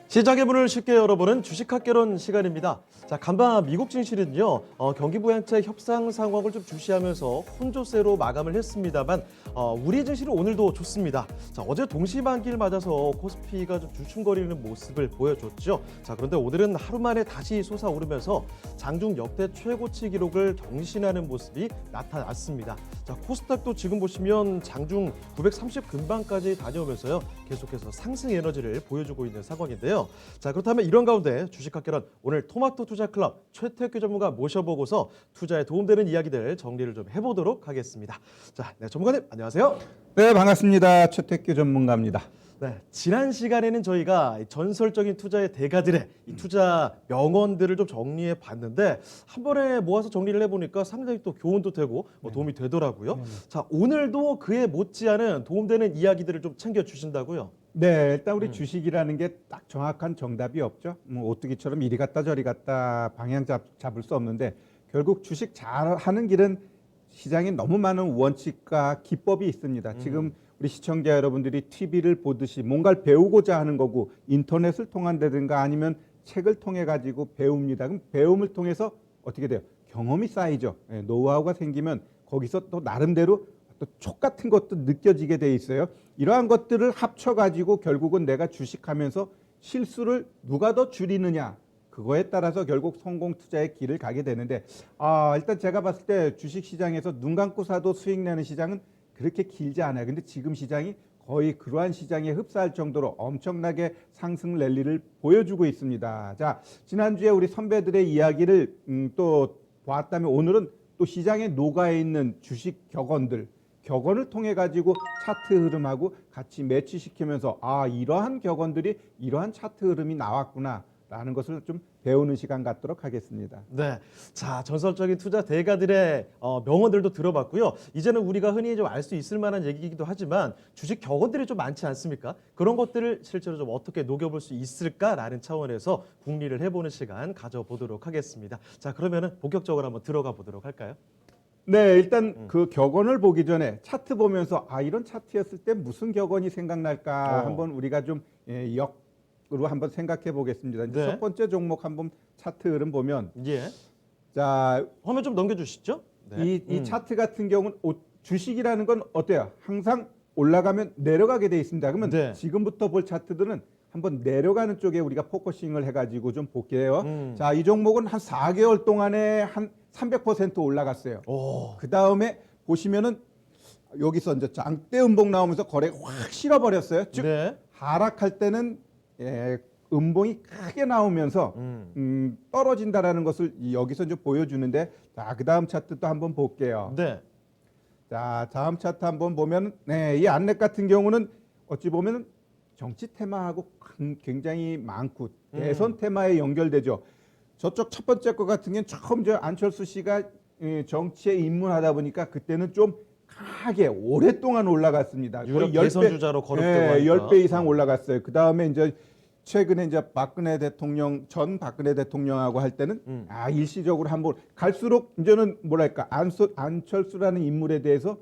시장의 문을 쉽게 열어보는 주식학개론 시간입니다. 자, 간밤 미국 증시는요, 경기 부양책 협상 상황을 좀 주시하면서 혼조세로 마감을 했습니다만, 우리 증시는 오늘도 좋습니다. 자, 어제 동시만기를 맞아서 코스피가 좀 주춤거리는 모습을 보여줬죠. 자, 그런데 오늘은 하루 만에 다시 솟아오르면서 장중 역대 최고치 기록을 경신하는 모습이 나타났습니다. 자, 코스닥도 지금 보시면 장중 930 근방까지 다녀오면서요, 계속해서 상승 에너지를 보여주고 있는 상황인데요. 자, 그렇다면 이런 가운데 주식학개론 오늘 토마토 투자클럽 최태규 전문가 모셔보고서 투자에 도움되는 이야기들 정리를 좀 해보도록 하겠습니다. 자, 네, 전문가님 안녕하세요. 네, 반갑습니다. 최태규 전문가입니다. 네, 지난 시간에는 저희가 전설적인 투자의 대가들의 이 투자 명언들을 좀 정리해 봤는데 한 번에 모아서 정리를 해보니까 상당히 또 교훈도 되고 도움이 되더라고요. 자, 오늘도 그에 못지않은 도움되는 이야기들을 좀 챙겨 주신다고요? 네, 일단 우리 주식이라는 게 딱 정확한 정답이 없죠. 오뚜기처럼 이리 갔다 저리 갔다 방향 잡을 수 없는데 결국 주식 잘하는 길은 시장에 너무 많은 원칙과 기법이 있습니다. 지금 우리 시청자 여러분들이 TV를 보듯이 뭔가를 배우고자 하는 거고 인터넷을 통한다든가 아니면 책을 통해 가지고 배웁니다. 그럼 배움을 통해서 어떻게 돼요? 경험이 쌓이죠. 네, 노하우가 생기면 거기서 또 나름대로 또 촉 같은 것도 느껴지게 돼 있어요. 이러한 것들을 합쳐 가지고 결국은 내가 주식하면서 실수를 누가 더 줄이느냐 그거에 따라서 결국 성공 투자의 길을 가게 되는데 일단 제가 봤을 때 주식 시장에서 눈 감고 사도 수익 내는 시장은 그렇게 길지 않아요. 근데 지금 시장이 거의 그러한 시장에 흡사할 정도로 엄청나게 상승 랠리를 보여주고 있습니다. 자, 지난주에 우리 선배들의 이야기를 또 보았다면 오늘은 또 시장에 녹아 있는 주식 격언을 통해 가지고 차트 흐름하고 같이 매치시키면서 이러한 격언들이 이러한 차트 흐름이 나왔구나라는 것을 좀 배우는 시간 갖도록 하겠습니다. 네, 자, 전설적인 투자 대가들의 명언들도 들어봤고요. 이제는 우리가 흔히 좀 알 수 있을 만한 얘기이기도 하지만 주식 격언들이 좀 많지 않습니까? 그런 것들을 실제로 좀 어떻게 녹여볼 수 있을까라는 차원에서 궁리를 해보는 시간 가져보도록 하겠습니다. 자, 그러면은 본격적으로 한번 들어가 보도록 할까요? 네, 일단 그 격언을 보기 전에 차트 보면서 이런 차트였을 때 무슨 격언이 생각날까 한번 우리가 좀 역으로 한번 생각해 보겠습니다. 이제 네. 첫 번째 종목 한번 차트 흐름 보면 예, 자, 화면 좀 넘겨주시죠. 네. 이 차트 같은 경우는 주식이라는 건 어때요? 항상 올라가면 내려가게 돼 있습니다. 그러면 네. 지금부터 볼 차트들은 한번 내려가는 쪽에 우리가 포커싱을 해가지고 좀 볼게요. 자, 이 종목은 한 4개월 동안에 한 300% 올라갔어요. 오, 그 다음에 보시면은 여기서 이제 장대 음봉 나오면서 거래가 확 실어버렸어요. 즉 네. 하락할 때는 음봉이 크게 나오면서 떨어진다라는 것을 여기서 이제 보여주는데 자, 그 다음 차트 또 한번 볼게요. 네. 자, 다음 차트 한번 보면 이 안랩 같은 경우는 어찌 보면 정치 테마하고 굉장히 많고 대선 테마에 연결되죠. 저쪽 첫 번째 거 같은 경우는 처음 안철수 씨가 정치에 입문하다 보니까 그때는 좀 강하게 오랫동안 올라갔습니다. 유력 거의 10배, 대선 주자로 거론되고 하니까. 10배 이상 올라갔어요. 그 다음에 이제 최근에 이제 전 박근혜 대통령하고 할 때는 일시적으로 한번 갈수록 이제는 뭐랄까 안철수라는 인물에 대해서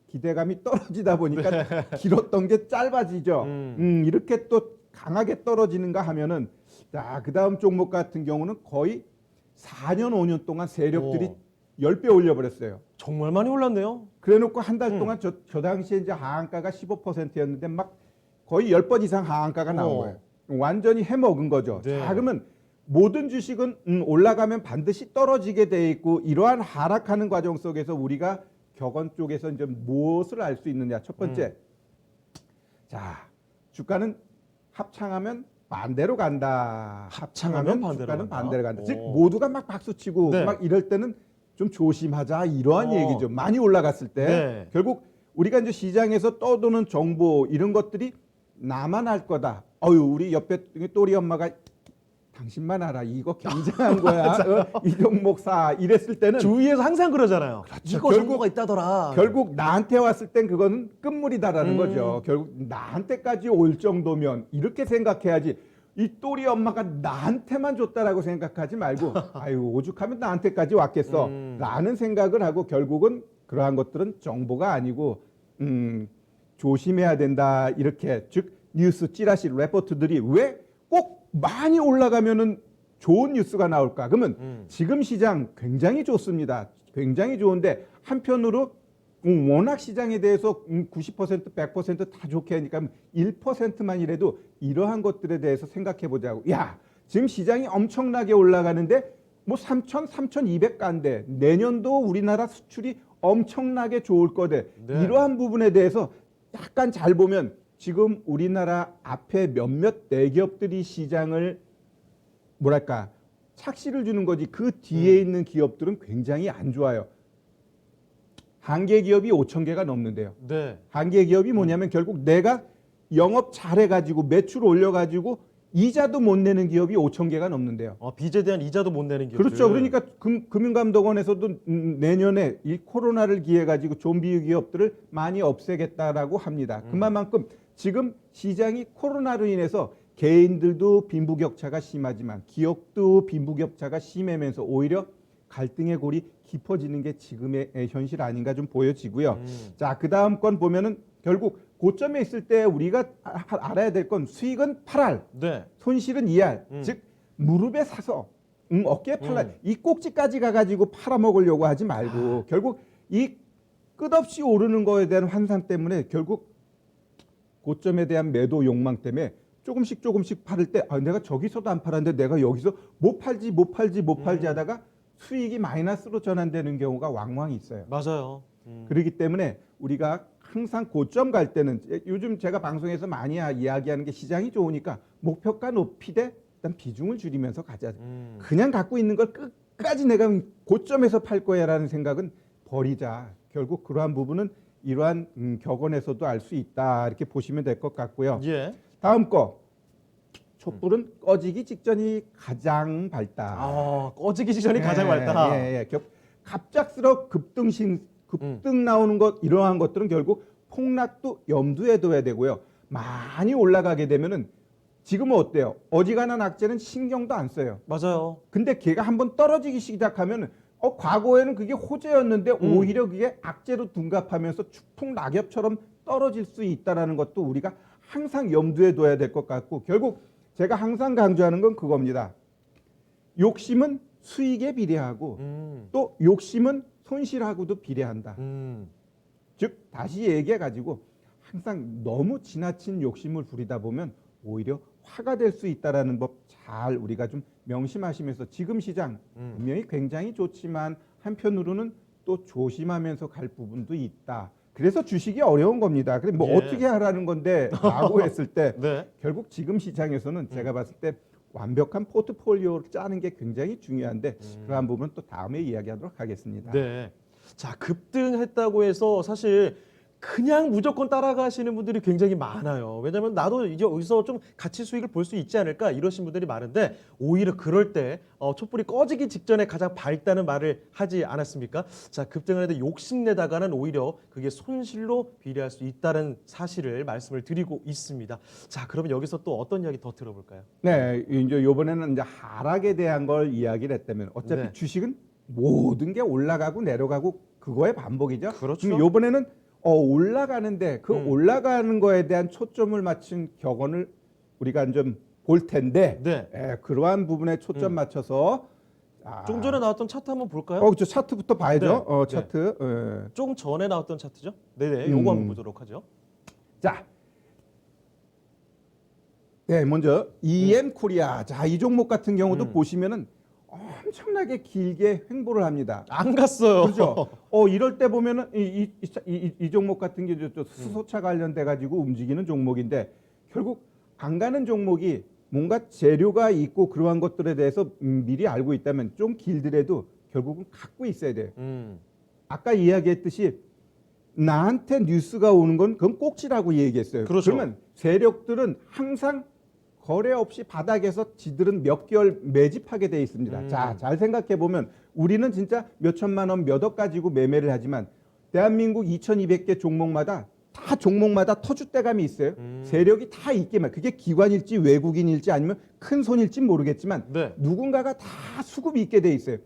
기대감이 떨어지다 보니까 길었던 게 짧아지죠. 이렇게 또 강하게 떨어지는가 하면은 자, 그 다음 종목 같은 경우는 거의 4년, 5년 동안 세력들이 10배 올려버렸어요. 정말 많이 올랐네요. 그래 놓고 한 달 동안 저 당시에 이제 하한가가 15%였는데 막 거의 10번 이상 하한가가 나온 거예요. 완전히 해먹은 거죠. 네. 자, 그러면 모든 주식은 올라가면 반드시 떨어지게 돼 있고 이러한 하락하는 과정 속에서 우리가 격언 쪽에서 이제 무엇을 알 수 있느냐. 첫 번째, 자, 주가는 합창하면 반대로 간다. 합창하면 주가는 반대로 간다. 즉 모두가 막 박수치고 네. 막 이럴 때는 좀 조심하자 이러한 얘기죠. 많이 올라갔을 때 네. 결국 우리가 이제 시장에서 떠도는 정보 이런 것들이 나만 할 거다. 우리 옆에 또리 엄마가 당신만 알아. 이거 굉장한 거야. 이 종목 사. 이랬을 때는 주위에서 항상 그러잖아요. 그렇죠. 이거 정보가 있다더라. 결국 나한테 왔을 땐 그거는 끝물이다라는 거죠. 결국 나한테까지 올 정도면 이렇게 생각해야지. 이 또리 엄마가 나한테만 줬다라고 생각하지 말고 오죽하면 나한테까지 왔겠어 라는 생각을 하고 결국은 그러한 것들은 정보가 아니고 조심해야 된다. 이렇게 즉 뉴스 찌라시 레포트들이 왜 꼭 많이 올라가면은 좋은 뉴스가 나올까? 그러면 지금 시장 굉장히 좋습니다. 굉장히 좋은데 한편으로 워낙 시장에 대해서 90%, 100%다 좋게 하니까 1%만이라도 이러한 것들에 대해서 생각해 보자고. 야, 지금 시장이 엄청나게 올라가는데 뭐 3,000, 3,200 간대. 내년도 우리나라 수출이 엄청나게 좋을 거대. 네. 이러한 부분에 대해서 약간 잘 보면 지금 우리나라 앞에 몇몇 대기업들이 시장을 뭐랄까 착시를 주는 거지 그 뒤에 있는 기업들은 굉장히 안 좋아요. 한계 기업이 5천 개가 넘는데요. 네. 한계 기업이 뭐냐면 결국 내가 영업 잘해가지고 매출 올려가지고 이자도 못 내는 기업이 5천 개가 넘는데요. 빚에 대한 이자도 못 내는 기업들. 그렇죠. 그러니까 금융감독원에서도 내년에 이 코로나를 기해 가지고 좀비 기업들을 많이 없애겠다라고 합니다. 그만큼 지금 시장이 코로나로 인해서 개인들도 빈부격차가 심하지만 기업도 빈부격차가 심하면서 오히려 갈등의 골이 깊어지는 게 지금의 현실 아닌가 좀 보여지고요. 자, 그 다음 건 보면은 결국 고점에 있을 때 우리가 알아야 될 건 수익은 8할, 네. 손실은 2할. 즉 무릎에 사서 어깨에 팔라 이 꼭지까지 가가지고 팔아먹으려고 하지 말고 결국 이 끝없이 오르는 거에 대한 환상 때문에 결국 고점에 대한 매도 욕망 때문에 조금씩 팔을 때 내가 저기서도 안 팔았는데 내가 여기서 못 팔지 하다가 수익이 마이너스로 전환되는 경우가 왕왕 있어요. 맞아요. 그렇기 때문에 우리가 항상 고점 갈 때는 요즘 제가 방송에서 많이 이야기하는 게 시장이 좋으니까 목표가 높이되 일단 비중을 줄이면서 가자. 그냥 갖고 있는 걸 끝까지 내가 고점에서 팔 거야라는 생각은 버리자. 결국 그러한 부분은 이러한 격언에서도 알 수 있다. 이렇게 보시면 될 것 같고요. 예. 다음 거. 촛불은 꺼지기 직전이 가장 밝다. 꺼지기 직전이 가장 밝다. 예. 갑작스럽 급등 나오는 것 이러한 것들은 결국 폭락도 염두에 둬야 되고요. 많이 올라가게 되면은 지금은 어때요? 어지간한 악재는 신경도 안 써요. 맞아요. 근데 걔가 한번 떨어지기 시작하면은 과거에는 그게 호재였는데 오히려 그게 악재로 둔갑하면서 추풍 낙엽처럼 떨어질 수 있다라는 것도 우리가 항상 염두에 둬야 될 것 같고 결국 제가 항상 강조하는 건 그겁니다. 욕심은 수익에 비례하고 또 욕심은 손실하고도 비례한다. 즉 다시 얘기해가지고 항상 너무 지나친 욕심을 부리다 보면 오히려 화가 될 수 있다라는 법 잘 우리가 좀 명심하시면서 지금 시장 분명히 굉장히 좋지만 한편으로는 또 조심하면서 갈 부분도 있다. 그래서 주식이 어려운 겁니다. 그래 뭐 예. 어떻게 하라는 건데 라고 했을 때 네. 결국 지금 시장에서는 제가 봤을 때 완벽한 포트폴리오를 짜는 게 굉장히 중요한데 그러한 부분 또 다음에 이야기하도록 하겠습니다. 네. 자, 급등했다고 해서 사실 그냥 무조건 따라가시는 분들이 굉장히 많아요. 왜냐하면 나도 이제 여기서 좀 가치 수익을 볼 수 있지 않을까 이러신 분들이 많은데 오히려 그럴 때 촛불이 꺼지기 직전에 가장 밝다는 말을 하지 않았습니까? 자, 급등을 해도 욕심내다가는 오히려 그게 손실로 비례할 수 있다는 사실을 말씀을 드리고 있습니다. 자, 그러면 여기서 또 어떤 이야기 더 들어볼까요? 네, 이제 이번에는 이제 하락에 대한 걸 이야기를 했다면 어차피 네. 주식은 모든 게 올라가고 내려가고 그거의 반복이죠. 그렇죠. 그럼 이번에는 올라가는데 그 올라가는 거에 대한 초점을 맞춘 격언을 우리가 좀 볼 텐데 네. 그러한 부분에 초점 맞춰서 좀 전에 나왔던 차트 한번 볼까요? 그렇죠. 차트부터 봐야죠. 네. 차트. 조금 전에 나왔던 차트죠? 네네. 요거 한번 보도록 하죠. 자, 네, 먼저 EM 코리아. 자, 이 종목 같은 경우도 보시면은 엄청나게 길게 횡보를 합니다. 안 갔어요. 그렇죠. 이럴 때 보면은 이 종목 같은 게 수소차 관련돼 가지고 움직이는 종목인데 결국 안 가는 종목이 뭔가 재료가 있고 그러한 것들에 대해서 미리 알고 있다면 좀 길더라도 결국은 갖고 있어야 돼요. 아까 이야기했듯이 나한테 뉴스가 오는 건 그건 꼭지라고 얘기했어요. 그렇죠. 그러면 세력들은 항상 거래 없이 바닥에서 지들은 몇 개월 매집하게 돼 있습니다. 자, 잘 생각해 보면 우리는 진짜 몇 천만 원, 몇 억 가지고 매매를 하지만 대한민국 2,200개 종목마다 다 종목마다 터줏대감이 있어요. 세력이 다 있게만 그게 기관일지 외국인일지 아니면 큰 손일지 모르겠지만 네. 누군가가 다 수급이 있게 돼 있어요.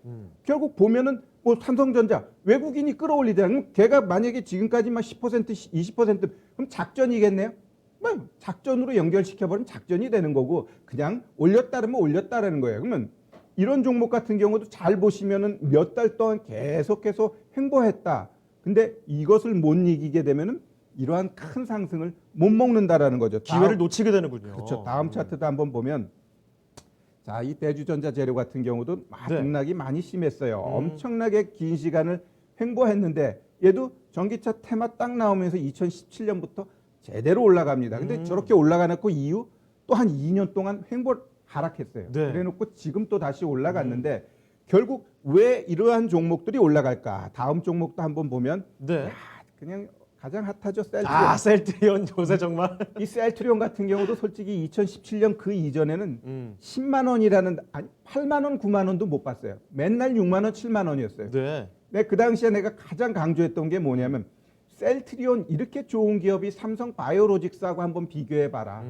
결국 보면은 뭐 삼성전자 외국인이 끌어올리잖아요. 걔가 만약에 지금까지만 10% 20% 그럼 작전이겠네요. 뭐 작전으로 연결시켜버리면 작전이 되는 거고 그냥 올렸다라면 올렸다라는 거예요. 그러면 이런 종목 같은 경우도 잘 보시면은 몇 달 동안 계속해서 횡보했다. 근데 이것을 못 이기게 되면은 이러한 큰 상승을 못 먹는다라는 거죠. 기회를 놓치게 되는군요. 그렇죠. 다음 차트도 한번 보면 자, 이 대주전자 재료 같은 경우도 네. 등락이 많이 심했어요. 엄청나게 긴 시간을 횡보했는데 얘도 전기차 테마 딱 나오면서 2017년부터 제대로 올라갑니다. 근데 저렇게 올라가놓고 이후 또 한 2년 동안 하락했어요. 네. 그래놓고 지금 또 다시 올라갔는데 결국 왜 이러한 종목들이 올라갈까? 다음 종목도 한번 보면 네. 야, 그냥 가장 핫하죠. 셀트리온. 아, 셀트리온 요새 정말. 이 셀트리온 같은 경우도 솔직히 2017년 그 이전에는 10만 원이라는 아니 8만 원, 9만 원도 못 봤어요. 맨날 6만 원, 7만 원이었어요. 네. 네, 그 당시에 내가 가장 강조했던 게 뭐냐면 셀트리온 이렇게 좋은 기업이 삼성 바이오로직스하고 한번 비교해 봐라.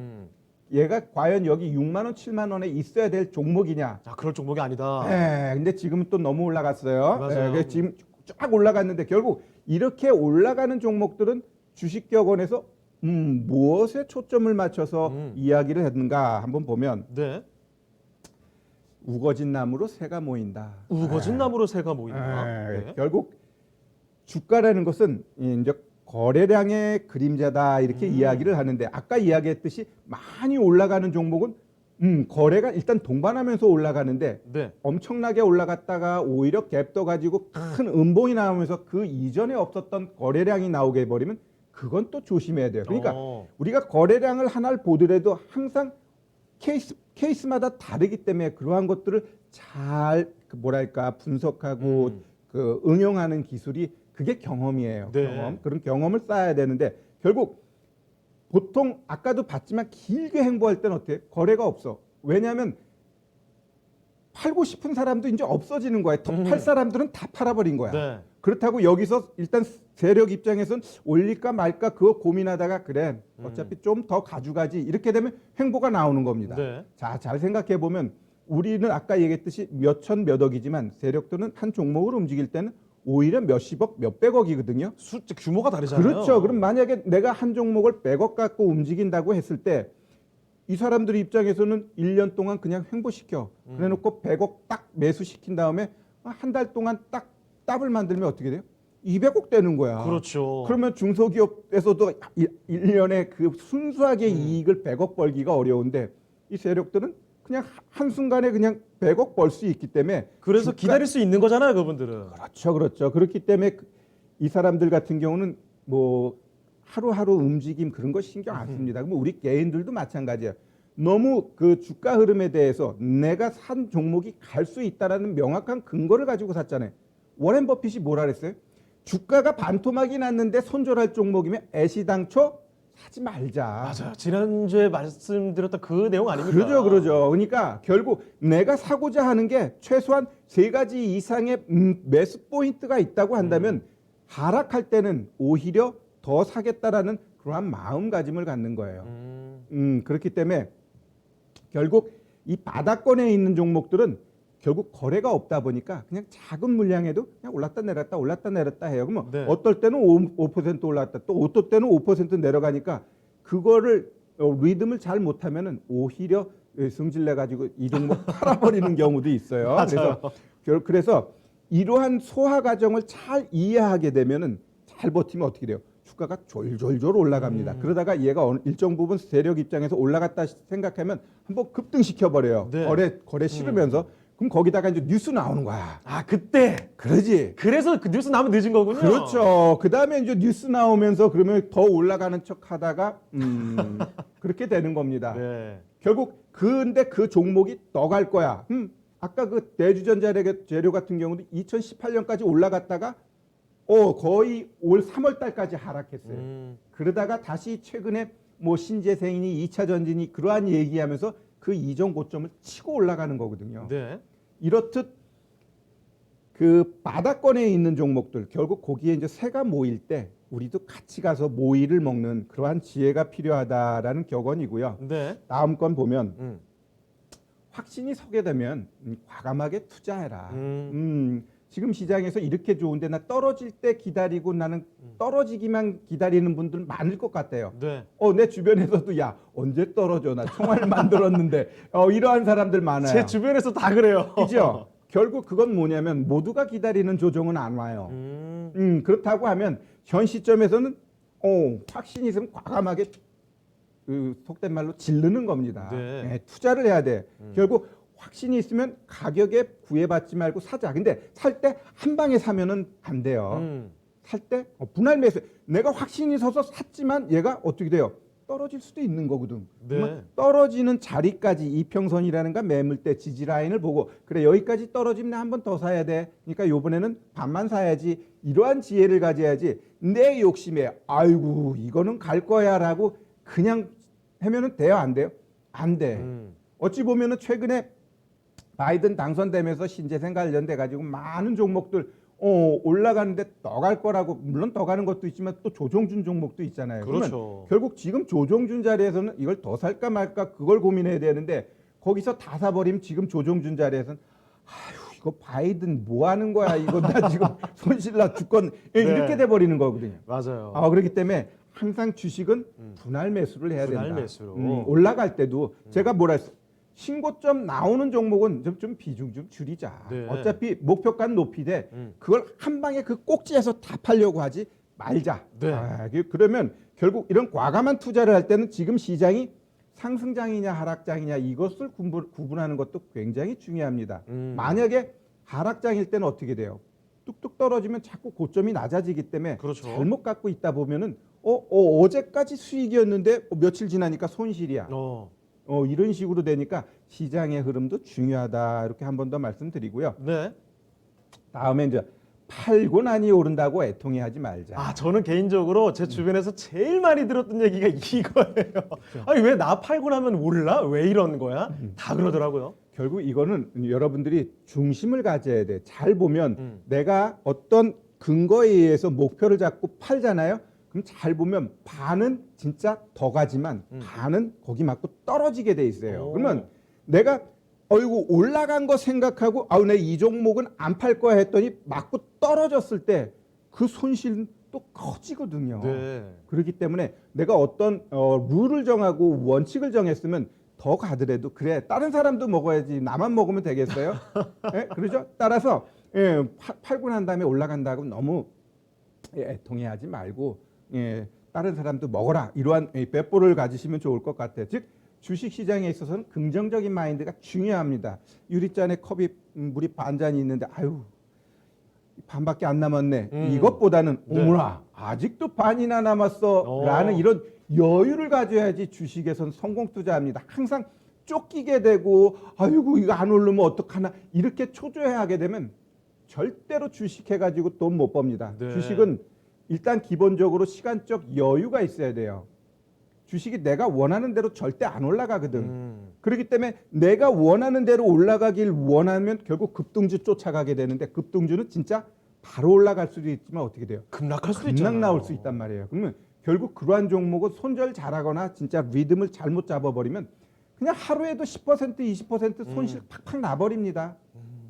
얘가 과연 여기 6만 원, 7만 원에 있어야 될 종목이냐? 아, 그럴 종목이 아니다. 네, 근데 지금은 또 너무 올라갔어요. 맞아요. 그래서 지금 쫙 올라갔는데 결국 이렇게 올라가는 종목들은 주식격언에서 무엇에 초점을 맞춰서 이야기를 했는가 한번 보면 네. 우거진 나무로 새가 모인다. 우거진 나무로 새가 모인다. 네. 결국 주가라는 것은 이제 거래량의 그림자다 이렇게 이야기를 하는데 아까 이야기했듯이 많이 올라가는 종목은 거래가 일단 동반하면서 올라가는데 네. 엄청나게 올라갔다가 오히려 갭 떠가지고 큰 음봉이 나오면서 그 이전에 없었던 거래량이 나오게 해버리면 그건 또 조심해야 돼요. 그러니까 우리가 거래량을 하나를 보더라도 항상 케이스마다 다르기 때문에 그러한 것들을 잘 뭐랄까 분석하고 그 응용하는 기술이 그게 경험이에요. 네. 경험. 그런 경험을 쌓아야 되는데 결국 보통 아까도 봤지만 길게 횡보할 때는 어떻게 거래가 없어. 왜냐하면 팔고 싶은 사람도 이제 없어지는 거야. 팔 사람들은 다 팔아버린 거야. 네. 그렇다고 여기서 일단 세력 입장에서는 올릴까 말까 그거 고민하다가 그래 어차피 좀 더 가져가지 이렇게 되면 횡보가 나오는 겁니다. 네. 자, 잘 생각해 보면 우리는 아까 얘기했듯이 몇천 몇억이지만 세력들은 한 종목을 움직일 때는 오히려 몇십억 몇백억이거든요. 숫자 규모가 다르잖아요. 그렇죠. 그럼 만약에 내가 한 종목을 100억 갖고 움직인다고 했을 때 이 사람들 입장에서는 1년 동안 그냥 횡보시켜. 그래놓고 100억 딱 매수시킨 다음에 한 달 동안 딱 답을 만들면 어떻게 돼요? 200억 되는 거야. 그렇죠. 그러면 중소기업에서도 1년에 그 순수하게 이익을 100억 벌기가 어려운데 이 세력들은 그냥 한순간에 그냥 100억 벌 수 있기 때문에 그래서 기다릴 수 있는 거잖아요, 그분들은. 그렇죠. 그렇죠. 그렇기 때문에 이 사람들 같은 경우는 뭐 하루하루 움직임 그런 거 신경 안 씁니다. 그럼 우리 개인들도 마찬가지예요. 너무 그 주가 흐름에 대해서 내가 산 종목이 갈 수 있다라는 명확한 근거를 가지고 샀잖아요. 워렌 버핏이 뭐라 그랬어요? 주가가 반토막이 났는데 손절할 종목이면 애시당초 사지 말자. 맞아요. 지난주에 말씀드렸던 그 내용 아닙니까? 그러죠, 그러죠. 그러니까 결국 내가 사고자 하는 게 최소한 3가지 이상의 매수 포인트가 있다고 한다면 하락할 때는 오히려 더 사겠다라는 그러한 마음가짐을 갖는 거예요. 그렇기 때문에 결국 이 바닥권에 있는 종목들은 결국 거래가 없다 보니까 그냥 작은 물량에도 그냥 올랐다 내렸다 올랐다 내렸다 해요. 그러면 네. 어떨 때는 5% 올랐다 또 어떨 때는 5% 내려가니까 그거를 리듬을 잘 못하면은 오히려 승질내 가지고 이 종목 팔아버리는 경우도 있어요. 그래서 이러한 소화 과정을 잘 이해하게 되면은 잘 버티면 어떻게 돼요? 주가가 졸졸졸 올라갑니다. 그러다가 얘가 일정 부분 세력 입장에서 올라갔다 생각하면 한번 급등시켜 버려요. 네. 거래 싫으면서 그럼 거기다가 이제 뉴스 나오는 거야. 아, 그때. 그러지. 그래서 그 뉴스 나오면 늦은 거군요. 그렇죠. 그 다음에 이제 뉴스 나오면서 그러면 더 올라가는 척 하다가 그렇게 되는 겁니다. 네. 결국 근데 그 종목이 더 갈 거야. 아까 그 대주전자 재료 같은 경우도 2018년까지 올라갔다가 거의 올 3월 달까지 하락했어요. 그러다가 다시 최근에 뭐 신재생이니 2차 전지니 그러한 얘기하면서 그 이전 고점을 치고 올라가는 거거든요. 네. 이렇듯 그 바닥권에 있는 종목들 결국 거기에 이제 새가 모일 때 우리도 같이 가서 모이를 먹는 그러한 지혜가 필요하다라는 격언이고요. 네. 다음 건 보면 확신이 서게 되면 과감하게 투자해라. 지금 시장에서 이렇게 좋은데 나 떨어질 때 기다리고 나는 떨어지기만 기다리는 분들 많을 것 같아요. 네. 내 주변에서도 야 언제 떨어져 나 총알 만들었는데 이러한 사람들 많아요. 제 주변에서 다 그래요. 그죠? 결국 그건 뭐냐면 모두가 기다리는 조정은 안 와요. 그렇다고 하면 현 시점에서는 확신이 있으면 과감하게 속된 말로 지르는 겁니다. 네. 네, 투자를 해야 돼. 결국 확신이 있으면 가격에 구애받지 말고 사자. 근데 살 때 한 방에 사면은 안 돼요. 살 때 분할 매수. 내가 확신이 서서 샀지만 얘가 어떻게 돼요? 떨어질 수도 있는 거거든. 네. 그러면 떨어지는 자리까지 이평선이라는가 매물대 지지 라인을 보고 그래 여기까지 떨어지면 한 번 더 사야 돼. 그러니까 요번에는 반만 사야지. 이러한 지혜를 가져야지. 내 욕심에 아이고 이거는 갈 거야라고 그냥 하면은 돼요 안 돼요? 안 돼. 어찌 보면은 최근에 바이든 당선되면서 신재생 관련돼 가지고 많은 종목들 올라가는데 더 갈 거라고 물론 더 가는 것도 있지만 또 조정준 종목도 있잖아요. 그렇죠. 그러면 결국 지금 조정준 자리에서는 이걸 더 살까 말까 그걸 고민해야 되는데 거기서 다 사버리면 지금 조정준 자리에서는 아휴 이거 바이든 뭐 하는 거야 이거 나 지금 손실나 죽건 이렇게 돼 버리는 거거든요. 맞아요. 그렇기 때문에 항상 주식은 분할 매수를 해야 분할 된다. 매수로. 올라갈 때도 제가 뭐라 했어? 신고점 나오는 종목은 좀 비중 좀 줄이자. 네. 어차피 목표가는 높이되 그걸 한 방에 그 꼭지에서 다 팔려고 하지 말자. 네. 그러면 결국 이런 과감한 투자를 할 때는 지금 시장이 상승장이냐 하락장이냐 이것을 구분하는 것도 굉장히 중요합니다. 만약에 하락장일 때는 어떻게 돼요? 뚝뚝 떨어지면 자꾸 고점이 낮아지기 때문에 그렇죠. 잘못 갖고 있다 보면은 어제까지 수익이었는데 며칠 지나니까 손실이야. 이런 식으로 되니까 시장의 흐름도 중요하다. 이렇게 한 번 더 말씀드리고요. 네. 다음에 이제 팔고 나니 오른다고 애통해하지 말자. 저는 개인적으로 제 주변에서 제일 많이 들었던 얘기가 이거예요. 아니 왜 나 팔고 나면 올라? 왜 이런 거야? 다 그러더라고요. 결국 이거는 여러분들이 중심을 가져야 돼. 잘 보면 내가 어떤 근거에 의해서 목표를 잡고 팔잖아요. 그럼 잘 보면 반은 진짜 더 가지만 반은 거기 맞고 떨어지게 돼 있어요. 그러면 내가 어이구 올라간 거 생각하고 내 이 종목은 안 팔 거야 했더니 맞고 떨어졌을 때 그 손실은 또 커지거든요. 네. 그렇기 때문에 내가 어떤 룰을 정하고 원칙을 정했으면 더 가더라도 그래 다른 사람도 먹어야지 나만 먹으면 되겠어요? 예? 그러죠? 따라서 팔고 난 다음에 올라간다고 너무 애통해하지 말고 다른 사람도 먹어라 이러한 배포를 가지시면 좋을 것 같아요. 즉 주식 시장에 있어서는 긍정적인 마인드가 중요합니다. 유리잔에 컵이 물이 반 잔이 있는데 아유 반밖에 안 남았네. 이것보다는 네. 어머나 아직도 반이나 남았어 라는 이런 여유를 가져야지 주식에선 성공 투자합니다. 항상 쫓기게 되고 아이고 이거 안 오르면 어떡하나 이렇게 초조해하게 되면 절대로 주식해가지고 돈 못 법니다. 네. 주식은 일단 기본적으로 시간적 여유가 있어야 돼요. 주식이 내가 원하는 대로 절대 안 올라가거든. 그렇기 때문에 내가 원하는 대로 올라가길 원하면 결국 급등주 쫓아가게 되는데 급등주는 진짜 바로 올라갈 수도 있지만 어떻게 돼요? 급락할 수도 급락 있잖아요. 나올 수 있단 말이에요. 그러면 결국 그러한 종목은 손절 잘하거나 진짜 리듬을 잘못 잡아버리면 그냥 하루에도 10% 20% 손실 팍팍 나버립니다.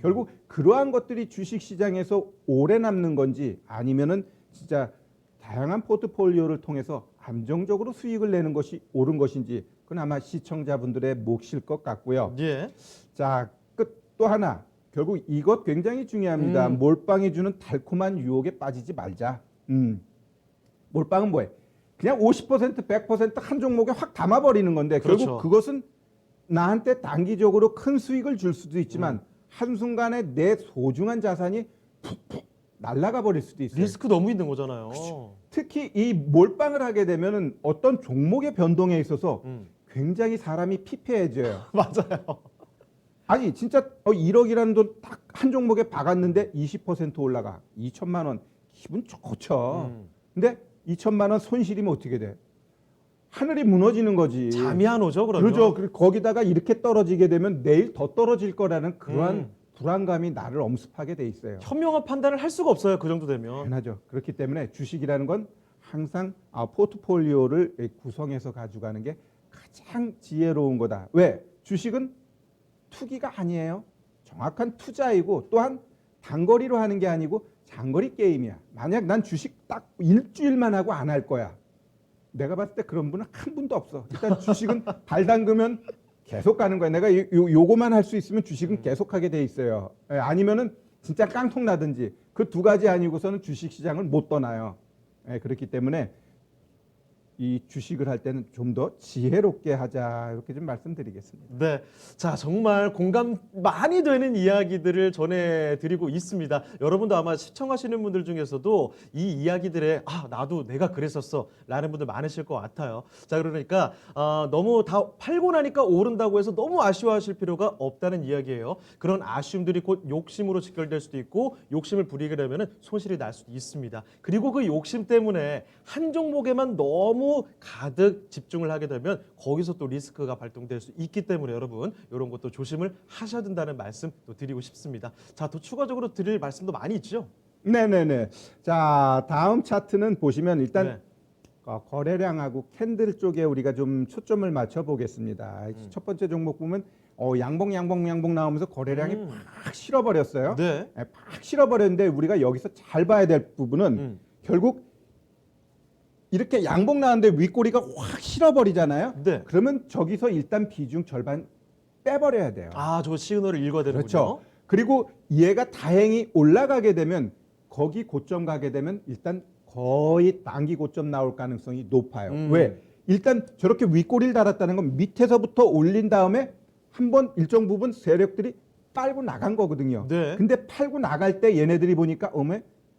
결국 그러한 것들이 주식시장에서 오래 남는 건지 아니면은 진짜 다양한 포트폴리오를 통해서 안정적으로 수익을 내는 것이 옳은 것인지 그건 아마 시청자분들의 몫일 것 같고요. 예. 자, 끝 또 하나. 결국 이것 굉장히 중요합니다. 몰빵이 주는 달콤한 유혹에 빠지지 말자. 몰빵은 뭐예요? 그냥 50% 100%한 종목에 확 담아버리는 건데 그렇죠. 결국 그것은 나한테 단기적으로 큰 수익을 줄 수도 있지만 한순간에 내 소중한 자산이 푹푹 날아가 버릴 수도 있어요. 리스크 너무 있는 거잖아요. 특히 이 몰빵을 하게 되면은 어떤 종목의 변동에 있어서 굉장히 사람이 피폐해져요. 맞아요. 아니 진짜 1억이라는 돈 딱 한 종목에 박았는데 20% 올라가 2천만 원 기분 좋죠. 근데 2천만 원 손실이면 어떻게 돼? 하늘이 무너지는 거지. 잠이 안 오죠, 그러면. 그렇죠. 그리고 거기다가 이렇게 떨어지게 되면 내일 더 떨어질 거라는 그러한 불안감이 나를 엄습하게 돼 있어요. 현명한 판단을 할 수가 없어요, 그 정도 되면. 당연하죠. 그렇기 때문에 주식이라는 건 항상 포트폴리오를 구성해서 가져가는 게 가장 지혜로운 거다. 왜? 주식은 투기가 아니에요. 정확한 투자이고 또한 단거리로 하는 게 아니고 장거리 게임이야. 만약 난 주식 딱 일주일만 하고 안 할 거야. 내가 봤을 때 그런 분은 한 분도 없어. 일단 주식은 발 담그면 계속 가는 거야. 내가 요거만 할 수 있으면 주식은 계속 하게 돼 있어요. 예, 아니면은 진짜 깡통 나든지 그 두 가지 아니고서는 주식 시장을 못 떠나요. 예, 그렇기 때문에 이 주식을 할 때는 좀 더 지혜롭게 하자 이렇게 좀 말씀드리겠습니다. 네. 자, 정말 공감 많이 되는 이야기들을 전해드리고 있습니다. 여러분도 아마 시청하시는 분들 중에서도 이 이야기들에 나도 내가 그랬었어 라는 분들 많으실 것 같아요. 자, 그러니까 너무 다 팔고 나니까 오른다고 해서 너무 아쉬워하실 필요가 없다는 이야기예요. 그런 아쉬움들이 곧 욕심으로 직결될 수도 있고 욕심을 부리게 되면 손실이 날 수도 있습니다. 그리고 그 욕심 때문에 한 종목에만 너무 가득 집중을 하게 되면 거기서 또 리스크가 발동될 수 있기 때문에 여러분 이런 것도 조심을 하셔야 된다는 말씀 또 드리고 싶습니다. 자, 또 추가적으로 드릴 말씀도 많이 있죠? 네네네. 자, 다음 차트는 보시면 일단 네. 거래량하고 캔들 쪽에 우리가 좀 초점을 맞춰 보겠습니다. 첫 번째 종목 보면 양봉 나오면서 거래량이 팍 실어버렸어요. 네. 팍 실어버렸는데 우리가 여기서 잘 봐야 될 부분은 결국 이렇게 양봉 나왔는데 윗꼬리가 확 실어버리잖아요. 네. 그러면 저기서 일단 비중 절반 빼버려야 돼요. 저 시그널을 읽어야 되는군요. 그렇죠. 그리고 얘가 다행히 올라가게 되면 거기 고점 가게 되면 일단 거의 단기 고점 나올 가능성이 높아요. 왜? 일단 저렇게 윗꼬리를 달았다는 건 밑에서부터 올린 다음에 한번 일정 부분 세력들이 빨고 나간 거거든요. 네. 근데 팔고 나갈 때 얘네들이 보니까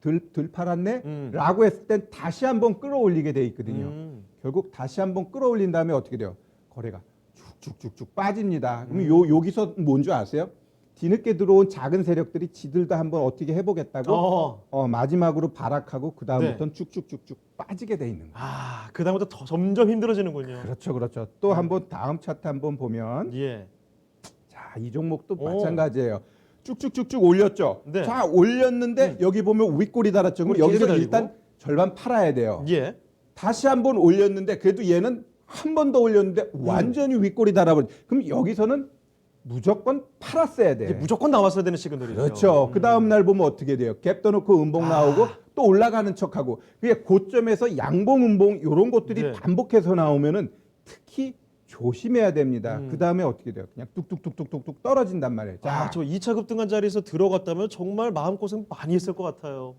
덜 팔았네? 라고 했을 땐 다시 한번 끌어올리게 돼 있거든요. 결국 다시 한번 끌어올린 다음에 어떻게 돼요? 거래가 쭉쭉쭉쭉 빠집니다. 그럼 여기서 뭔지 아세요? 뒤늦게 들어온 작은 세력들이 지들도 한번 어떻게 해보겠다고 마지막으로 발악하고 그 다음부터는 쭉쭉쭉쭉 빠지게 돼 있는 거예요. 그 다음부터 더 점점 힘들어지는군요. 그렇죠. 또 한번 다음 차트 한번 보면 예. 자, 이 종목도 마찬가지예요. 쭉쭉쭉쭉 올렸죠. 네. 자, 올렸는데 여기 보면 윗꼬리 달았죠. 그럼 여기서 달리고. 일단 절반 팔아야 돼요. 예. 다시 한번 올렸는데 그래도 얘는 한 번 더 올렸는데 완전히 윗꼬리 달아버린. 그럼 여기서는 무조건 팔았어야 돼. 이제 무조건 나왔어야 되는 시그널이죠. 그렇죠. 그 다음 날 보면 어떻게 돼요? 갭 떠놓고 음봉 나오고 또 올라가는 척하고 그게 고점에서 양봉 음봉 이런 것들이 네. 반복해서 나오면은 특히 조심해야 됩니다. 그 다음에 어떻게 돼요? 그냥 뚝뚝뚝뚝뚝뚝 떨어진단 말이에요. 자, 저 2차 급등한 자리에서 들어갔다면 정말 마음고생 많이 했을 것 같아요.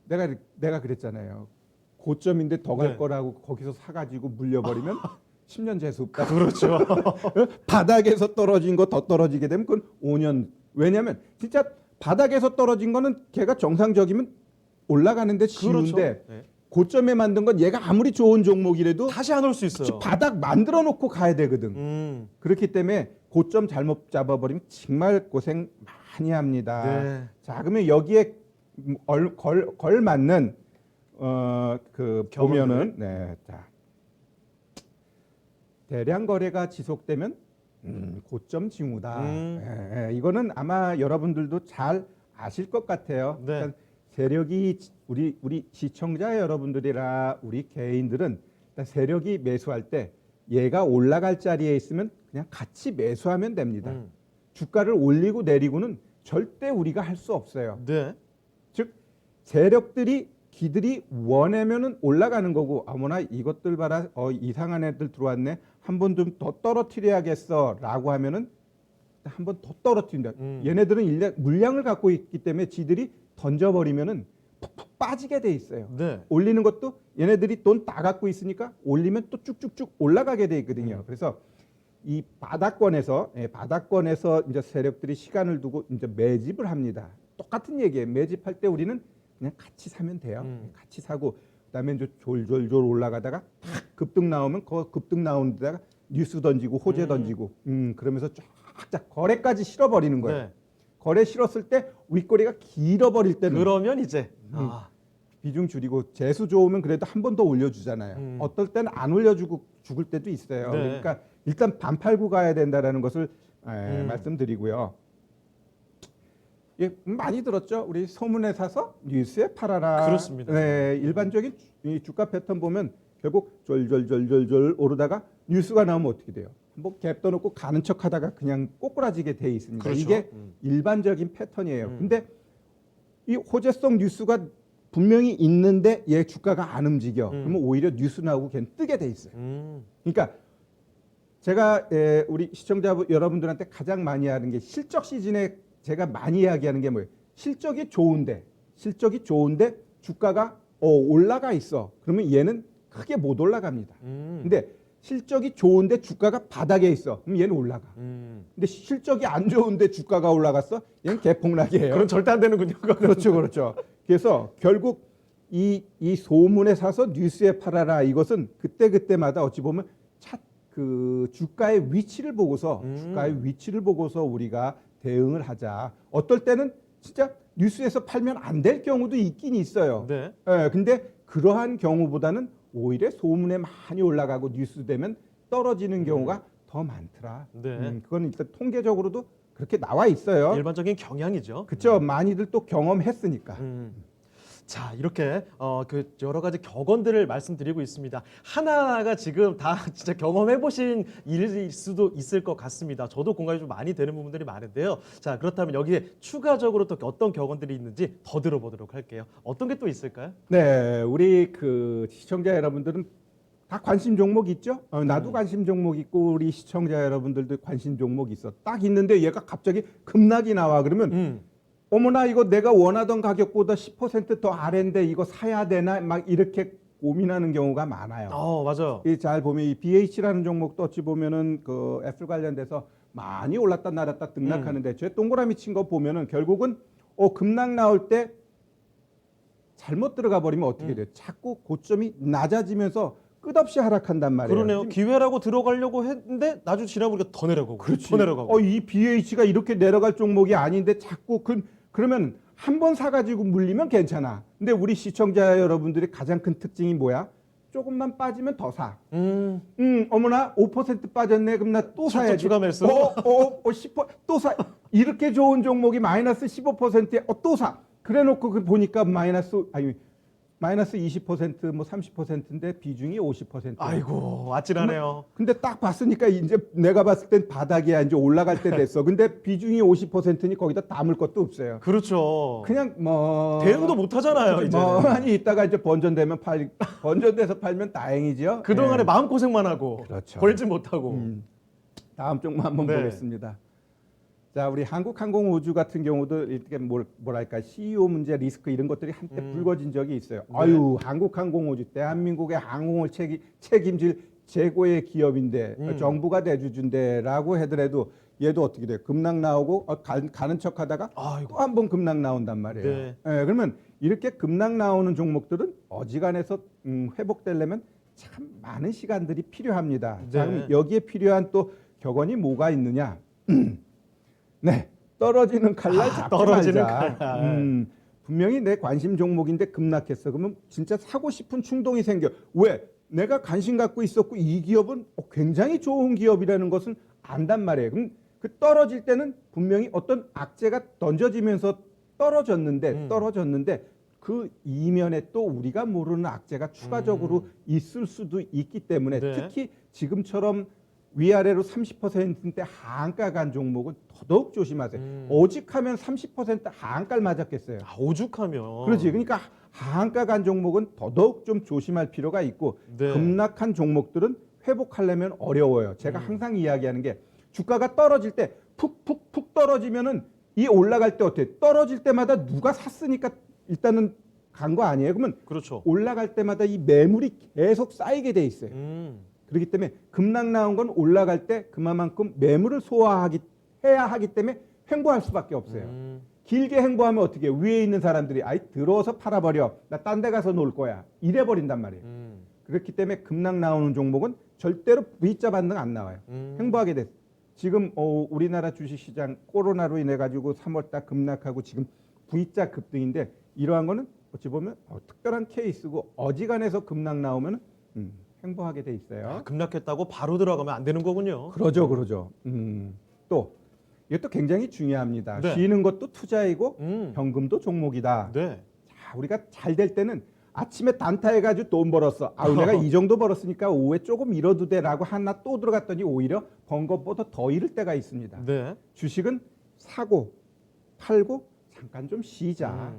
내가 그랬잖아요. 고점인데 더 갈 네. 거라고 거기서 사가지고 물려버리면 10년 재수 없다. 그렇죠. 바닥에서 떨어진 거 더 떨어지게 되면 그건 5년. 왜냐하면 진짜 바닥에서 떨어진 거는 걔가 정상적이면 올라가는데 쉬운데 그렇죠. 네. 고점에 만든 건 얘가 아무리 좋은 종목이라도 다시 안 올 수 있어요. 바닥 만들어 놓고 가야 되거든. 그렇기 때문에 고점 잘못 잡아버리면 정말 고생 많이 합니다. 네. 자, 그러면 여기에 걸맞는 보면은 자, 대량 거래가 지속되면 고점 징후다. 이거는 아마 여러분들도 잘 아실 것 같아요. 네. 그러니까 세력이 우리 시청자 여러분들이라 우리 개인들은 일단 세력이 매수할 때 얘가 올라갈 자리에 있으면 그냥 같이 매수하면 됩니다. 주가를 올리고 내리고는 절대 우리가 할 수 없어요. 네. 즉 세력들이 기들이 원하면은 올라가는 거고 아무나 이것들 봐라 이상한 애들 들어왔네 한 번 좀 더 떨어뜨려야겠어라고 하면은 한 번 더 떨어뜨린다. 얘네들은 물량을 갖고 있기 때문에 지들이 던져버리면은 푹푹 빠지게 돼 있어요. 네. 올리는 것도 얘네들이 돈 다 갖고 있으니까 올리면 또 쭉쭉쭉 올라가게 돼 있거든요. 그래서 이 바닥권에서 이제 세력들이 시간을 두고 이제 매집을 합니다. 똑같은 얘기예요. 매집할 때 우리는 그냥 같이 사면 돼요. 같이 사고 그다음에 이제 졸졸졸 올라가다가 탁 급등 나오면 그 급등 나오는 데다가 뉴스 던지고 호재 던지고 그러면서 쫙쫙 거래까지 실어버리는 거예요. 네. 거래 실었을 때 윗꼬리가 길어버릴 때는 그러면 이제 비중 줄이고 재수 좋으면 그래도 한 번 더 올려주잖아요. 어떨 때는 안 올려주고 죽을 때도 있어요. 네. 그러니까 일단 반 팔고 가야 된다라는 것을 말씀드리고요. 예, 많이 들었죠. 우리 소문에 사서 뉴스에 팔아라. 그렇습니다. 네, 일반적인 이 주가 패턴 보면 결국 졸졸졸졸졸 오르다가 뉴스가 나오면 어떻게 돼요? 뭐 갭 떠놓고 가는 척하다가 그냥 꼬꾸라지게 돼 있습니다. 그렇죠. 이게 일반적인 패턴이에요. 음. 근데 이 호재성 뉴스가 분명히 있는데 얘 주가가 안 움직여. 그러면 오히려 뉴스 나오고 걔는 뜨게 돼 있어요. 그러니까 제가 우리 시청자 여러분들한테 가장 많이 하는 게 실적 시즌에 제가 많이 이야기하는 게 뭐예요? 실적이 좋은데 주가가 올라가 있어. 그러면 얘는 크게 못 올라갑니다. 근데 실적이 좋은데 주가가 바닥에 있어. 그럼 얘는 올라가. 근데 실적이 안 좋은데 주가가 올라갔어? 얘는 개폭락이에요. 그럼 절대 안 되는군요. 그렇죠, 그렇죠. 그래서 결국 이 소문에 사서 뉴스에 팔아라 이것은 그때마다 어찌 보면 그 주가의 위치를 보고서 우리가 대응을 하자. 어떨 때는 진짜 뉴스에서 팔면 안 될 경우도 있긴 있어요. 네. 근데 그러한 경우보다는 오히려 소문에 많이 올라가고 뉴스 되면 떨어지는 경우가 더 많더라. 네. 그건 일단 통계적으로도 그렇게 나와 있어요. 일반적인 경향이죠. 그렇죠. 많이들 또 경험했으니까. 자, 이렇게 그 여러 가지 격언들을 말씀드리고 있습니다. 하나하나가 지금 다 진짜 경험해 보신 일일 수도 있을 것 같습니다. 저도 공감이 좀 많이 되는 부분들이 많은데요. 자, 그렇다면 여기에 추가적으로 또 어떤 격언들이 있는지 더 들어보도록 할게요. 어떤 게 또 있을까요? 네, 우리 그 시청자 여러분들은 다 관심 종목 있죠? 나도 관심 종목 있고 우리 시청자 여러분들도 관심 종목 있어. 딱 있는데 얘가 갑자기 급락이 나와 그러면 어머나 이거 내가 원하던 가격보다 10%더 아래인데 이거 사야 되나 막 이렇게 고민하는 경우가 많아요. 맞아요. 잘 보면 이 BH라는 종목도 어찌 보면은 그 애플 관련돼서 많이 올랐다 내렸다 등락하는데 저 동그라미 친 거 보면은 결국은 급락 나올 때 잘못 들어가 버리면 어떻게 돼요? 자꾸 고점이 낮아지면서 끝없이 하락한단 말이에요. 그러네요. 기회라고 들어가려고 했는데 나중 지나보니까 더 내려가고. 그렇지. 더 내려가고. 이 BH가 이렇게 내려갈 종목이 아닌데 자꾸 그러면 한 번 사가지고 물리면 괜찮아. 근데 우리 시청자 여러분들이 가장 큰 특징이 뭐야? 조금만 빠지면 더 사. 어머나 5% 빠졌네. 그럼 나 또 사야지. 추가 매수. 10% 또 사. 이렇게 좋은 종목이 마이너스 15%에 또 사. 그래놓고 보니까 마이너스 20% 뭐 30%인데 비중이 50%. 아이고, 아찔하네요. 근데 딱 봤으니까 이제 내가 봤을 땐 바닥이야. 이제 올라갈 때 됐어. 근데 비중이 50%니 거기다 담을 것도 없어요. 그렇죠. 그냥 뭐 대응도 못 하잖아요, 이제. 많이 있다가 이제 번전돼서 팔면 다행이죠. 그동안에 마음고생만 하고 그렇죠. 벌지 못하고. 다음 종목 한번 네. 보겠습니다. 자, 우리 한국항공우주 같은 경우도 이렇게 뭐랄까 CEO 문제, 리스크 이런 것들이 한때 불거진 적이 있어요. 네. 아유, 한국항공우주 대한민국의 항공을 책임질 최고의 기업인데 정부가 대주주인데라고 하더라도 얘도 어떻게 돼요? 급락 나오고 가는 척하다가 또 한 번 급락 나온단 말이에요. 네. 그러면 이렇게 급락 나오는 종목들은 어지간해서 회복되려면 참 많은 시간들이 필요합니다. 네. 자, 그럼 여기에 필요한 또 격언이 뭐가 있느냐? 네, 떨어지는 칼날 잡지 떨어지는 말자. 칼날. 분명히 내 관심 종목인데 급락했어. 그러면 진짜 사고 싶은 충동이 생겨. 왜? 내가 관심 갖고 있었고 이 기업은 굉장히 좋은 기업이라는 것을 안단 말이에요. 그럼 그 떨어질 때는 분명히 어떤 악재가 던져지면서 떨어졌는데 그 이면에 또 우리가 모르는 악재가 추가적으로 있을 수도 있기 때문에 네. 특히 지금처럼 위아래로 30%대 하한가 간 종목은 더더욱 조심하세요. 오직하면 30% 하한가를 맞았겠어요. 오죽하면. 그렇지. 그러니까 하한가 간 종목은 더더욱 좀 조심할 필요가 있고 네. 급락한 종목들은 회복하려면 어려워요. 제가 항상 이야기하는 게 주가가 떨어질 때 푹 떨어지면은 이 올라갈 때 어때? 떨어질 때마다 누가 샀으니까 일단은 간 거 아니에요? 그러면 그렇죠. 올라갈 때마다 이 매물이 계속 쌓이게 돼 있어요. 그렇기 때문에 급락 나온 건 올라갈 때 그만큼 매물을 해야 하기 때문에 횡보할 수밖에 없어요. 길게 횡보하면 어떻게 해요? 위에 있는 사람들이 들어와서 팔아버려. 나 딴 데 가서 놀 거야. 이래버린단 말이에요. 그렇기 때문에 급락 나오는 종목은 절대로 V자 반등 안 나와요. 횡보하게 됐어요. 지금 우리나라 주식시장 코로나로 인해 가지고 3월달 급락하고 지금 V자 급등인데 이러한 거는 어찌 보면 특별한 케이스고 어지간해서 급락 나오면 횡보하게 돼 있어요. 급락했다고 바로 들어가면 안 되는 거군요. 그러죠. 또 이것도 굉장히 중요합니다. 네. 쉬는 것도 투자이고 현금도 종목이다. 네. 자, 우리가 잘 될 때는 아침에 단타해가지고 돈 벌었어. 내가 이 정도 벌었으니까 오후에 조금 잃어도 돼라고 하나 또 들어갔더니 오히려 번 것보다 더 잃을 때가 있습니다. 네. 주식은 사고 팔고 잠깐 좀 쉬자.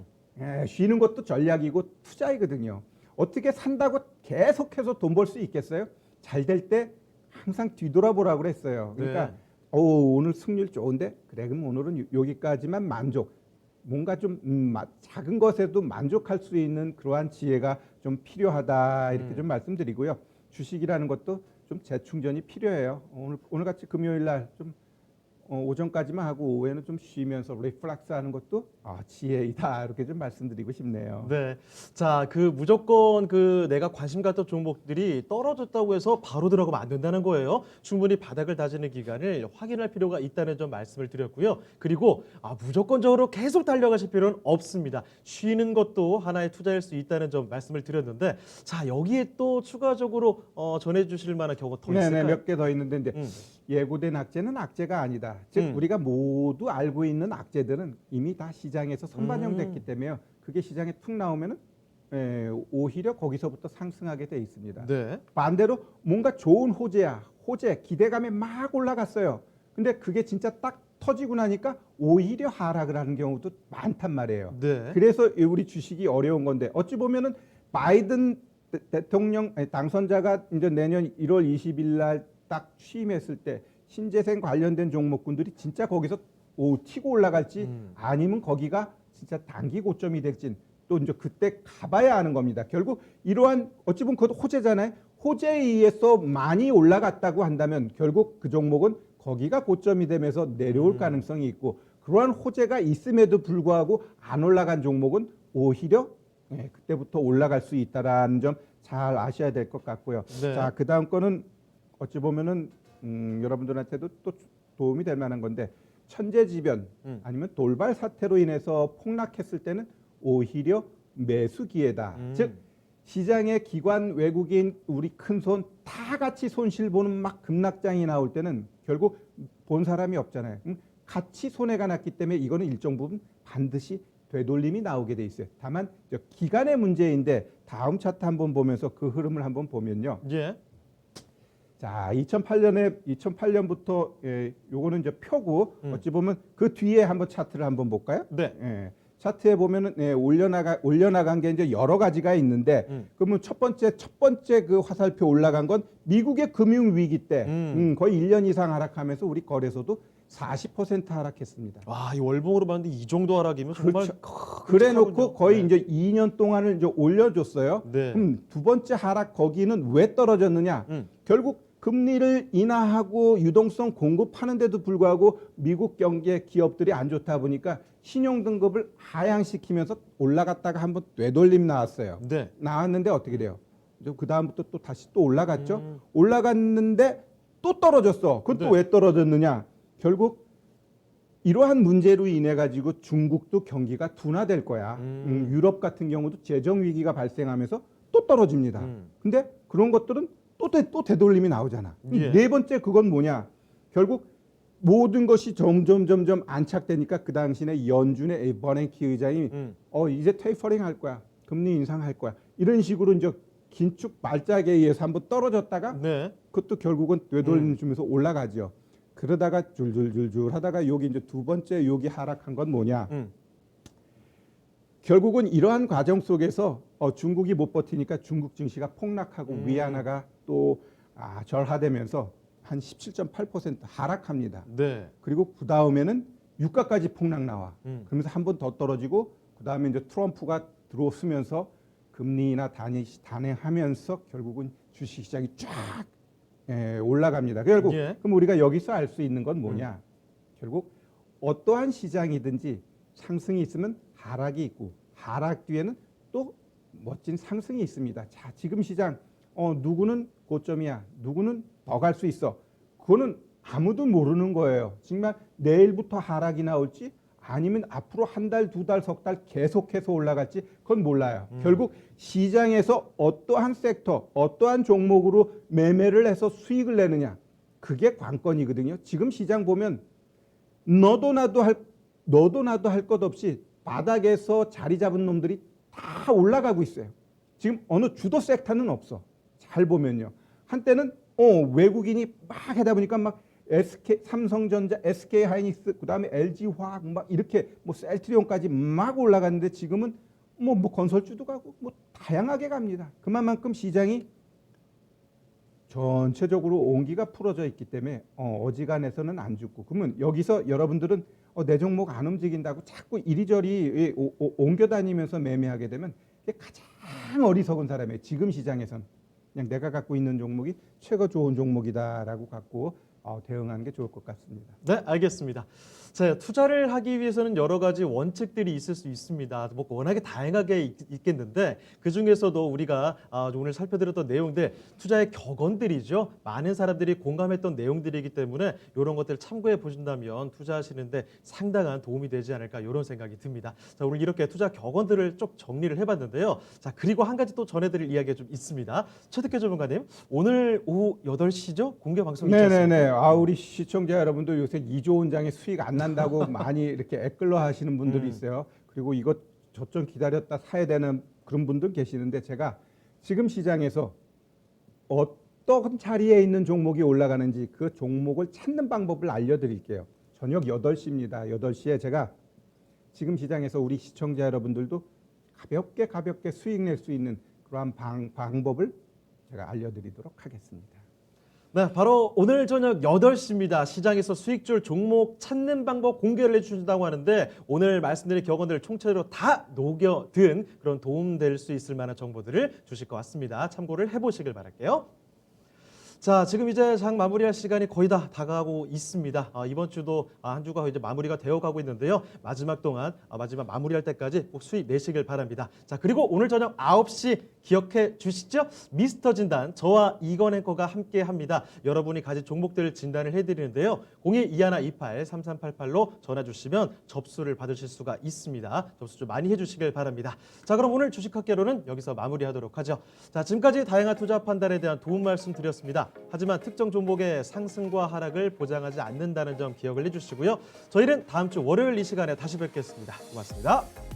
쉬는 것도 전략이고 투자이거든요. 어떻게 산다고 계속해서 돈 벌 수 있겠어요? 잘 될 때 항상 뒤돌아보라고 그랬어요. 그러니까 네. 오늘 승률 좋은데 그래 그럼 오늘은 여기까지만 만족. 뭔가 좀 작은 것에도 만족할 수 있는 그러한 지혜가 좀 필요하다 이렇게 좀 말씀드리고요. 주식이라는 것도 좀 재충전이 필요해요. 오늘 같이 금요일 날좀 오전까지만 하고 오후에는 좀 쉬면서 리플렉스 하는 것도 지혜이다 이렇게 좀 말씀드리고 싶네요. 네. 자, 무조건 내가 관심 갖던 종목들이 떨어졌다고 해서 바로 들어가면 안 된다는 거예요. 충분히 바닥을 다지는 기간을 확인할 필요가 있다는 점 말씀을 드렸고요. 그리고 무조건적으로 계속 달려가실 필요는 없습니다. 쉬는 것도 하나의 투자일 수 있다는 점 말씀을 드렸는데, 자, 여기에 또 추가적으로 전해주실 만한 경우가 더 있을까요? 몇 개 더 있는데 이제 예고된 악재는 악재가 아니다. 즉 우리가 모두 알고 있는 악재들은 이미 다 시장에서 선반영됐기 때문에 그게 시장에 툭 나오면은 오히려 거기서부터 상승하게 돼 있습니다. 네. 반대로 뭔가 좋은 호재, 기대감에 막 올라갔어요. 근데 그게 진짜 딱 터지고 나니까 오히려 하락을 하는 경우도 많단 말이에요. 네. 그래서 우리 주식이 어려운 건데 어찌 보면은 바이든 대통령 당선자가 이제 내년 1월 20일 날 딱 취임했을 때 신재생 관련된 종목군들이 진짜 거기서 튀고 올라갈지 아니면 거기가 진짜 단기 고점이 될지 또 이제 그때 가봐야 하는 겁니다. 결국 이러한 어찌 보면 그것도 호재잖아요. 호재에 의해서 많이 올라갔다고 한다면 결국 그 종목은 거기가 고점이 되면서 내려올 가능성이 있고 그러한 호재가 있음에도 불구하고 안 올라간 종목은 오히려 그때부터 올라갈 수 있다라는 점 잘 아셔야 될 것 같고요. 네. 자, 그 다음 거는 어찌 보면은 여러분들한테도 또 도움이 될 만한 건데 천재지변 아니면 돌발 사태로 인해서 폭락했을 때는 오히려 매수 기회다. 즉 시장의 기관 외국인 우리 큰손 다 같이 손실 보는 막 급락장이 나올 때는 결국 본 사람이 없잖아요. 같이 손해가 났기 때문에 이거는 일정 부분 반드시 되돌림이 나오게 돼 있어요. 다만 기간의 문제인데 다음 차트 한번 보면서 그 흐름을 한번 보면요. 예. 자, 2008년부터 요거는 이제 표고 어찌 보면 그 뒤에 한번 차트를 한번 볼까요? 네. 차트에 보면은 올려나간 게 이제 여러 가지가 있는데 그러면 첫 번째 그 화살표 올라간 건 미국의 금융 위기 때 거의 1년 이상 하락하면서 우리 거래소도 40% 하락했습니다. 와, 이 월봉으로 봤는데 이 정도 하락이면 정말 그래 놓고 끔찍하군요. 거의 네. 이제 2년 동안을 이제 올려줬어요. 네. 그럼 두 번째 하락 거기는 왜 떨어졌느냐? 결국 금리를 인하하고 유동성 공급하는데도 불구하고 미국 경제 기업들이 안 좋다 보니까 신용 등급을 하향시키면서 올라갔다가 한번 되돌림 나왔어요. 네. 나왔는데 어떻게 돼요? 그 다음부터 또 다시 또 올라갔죠. 올라갔는데 또 떨어졌어. 그건 또 네. 왜 떨어졌느냐? 결국 이러한 문제로 인해 가지고 중국도 경기가 둔화될 거야. 유럽 같은 경우도 재정 위기가 발생하면서 또 떨어집니다. 근데 그런 것들은 또 되돌림이 나오잖아. 예. 네 번째 그건 뭐냐? 결국 모든 것이 점점 안착되니까 그 당시에 연준의 버냉키 의장이 이제 테이퍼링 할 거야. 금리 인상할 거야. 이런 식으로 이제 긴축 발작에 의해서 한번 떨어졌다가 네. 그것도 결국은 되돌림 주면서 올라가죠. 그러다가 줄줄줄줄 하다가 여기 이제 두 번째 여기 하락한 건 뭐냐? 결국은 이러한 과정 속에서 중국이 못 버티니까 중국 증시가 폭락하고 위안화가 또 절하되면서 한 17.8% 하락합니다. 네. 그리고 그 다음에는 유가까지 폭락 나와. 그러면서 한 번 더 떨어지고 그 다음에 이제 트럼프가 들어서면서 금리나 단행하면서 결국은 주식시장이 쫙 올라갑니다. 결국 예. 그럼 우리가 여기서 알 수 있는 건 뭐냐? 결국 어떠한 시장이든지 상승이 있으면 하락이 있고 하락 뒤에는 또 멋진 상승이 있습니다. 자, 지금 시장 누구는 고점이야, 누구는 더 갈 수 있어. 그거는 아무도 모르는 거예요. 정말 내일부터 하락이 나올지 아니면 앞으로 한 달, 두 달, 석 달 계속해서 올라갈지 그건 몰라요. 결국 시장에서 어떠한 섹터, 어떠한 종목으로 매매를 해서 수익을 내느냐 그게 관건이거든요. 지금 시장 보면 너도 나도 할 것 없이 바닥에서 자리 잡은 놈들이 다 올라가고 있어요. 지금 어느 주도 섹터는 없어. 잘 보면요. 한때는 외국인이 막 하다 보니까 막 SK 삼성전자, SK 하이닉스, 그다음에 LG 화학 막 이렇게 뭐 셀트리온까지 막 올라갔는데 지금은 뭐 건설주도 가고 뭐 다양하게 갑니다. 그만큼 시장이 전체적으로 온기가 풀어져 있기 때문에 어지간해서는 안 죽고, 그러면 여기서 여러분들은 내 종목 안 움직인다고 자꾸 이리저리 옮겨 다니면서 매매하게 되면 이게 가장 어리석은 사람이에요. 지금 시장에서는 그냥 내가 갖고 있는 종목이 최고 좋은 종목이다라고 갖고 대응하는 게 좋을 것 같습니다. 네, 알겠습니다. 자, 투자를 하기 위해서는 여러 가지 원칙들이 있을 수 있습니다. 뭐 워낙에 다양하게 있겠는데 그 중에서도 우리가 오늘 살펴드렸던 내용들, 투자의 격언들이죠. 많은 사람들이 공감했던 내용들이기 때문에 이런 것들을 참고해 보신다면 투자하시는데 상당한 도움이 되지 않을까 이런 생각이 듭니다. 자, 오늘 이렇게 투자 격언들을 쭉 정리를 해봤는데요. 자, 그리고 한 가지 또 전해드릴 이야기가 좀 있습니다. 최득혜 전문가님, 오늘 오후 8시죠? 공개 방송이 있지 않습니까? 네네네. 우리 시청자 여러분들 요새 2조 원장의 수익 안 난다고 많이 이렇게 애끌러 하시는 분들이 있어요. 그리고 이거 저점 기다렸다 사야 되는 그런 분들 계시는데, 제가 지금 시장에서 어떤 자리에 있는 종목이 올라가는지 그 종목을 찾는 방법을 알려드릴게요. 저녁 8시입니다. 8시에 제가 지금 시장에서 우리 시청자 여러분들도 가볍게 수익 낼 수 있는 그러한 방법을 제가 알려드리도록 하겠습니다. 네, 바로 오늘 저녁 8시입니다. 시장에서 수익줄 종목 찾는 방법 공개를 해주신다고 하는데 오늘 말씀드린 격언들을 총체로 다 녹여든 그런 도움될 수 있을 만한 정보들을 주실 것 같습니다. 참고를 해보시길 바랄게요. 자, 지금 이제 장 마무리할 시간이 거의 다 다가오고 있습니다. 이번 주도 한 주가 이제 마무리가 되어가고 있는데요. 마지막 마무리할 때까지 꼭 수익 내시길 바랍니다. 자, 그리고 오늘 저녁 9시 기억해 주시죠. 미스터 진단, 저와 이건 앵커가 함께 합니다. 여러분이 가진 종목들 진단을 해드리는데요. 022128-3388로 전화 주시면 접수를 받으실 수가 있습니다. 접수 좀 많이 해주시길 바랍니다. 자, 그럼 오늘 주식학개론은 여기서 마무리하도록 하죠. 자, 지금까지 다양한 투자 판단에 대한 도움 말씀 드렸습니다. 하지만 특정 종목의 상승과 하락을 보장하지 않는다는 점 기억을 해주시고요. 저희는 다음 주 월요일 이 시간에 다시 뵙겠습니다. 고맙습니다.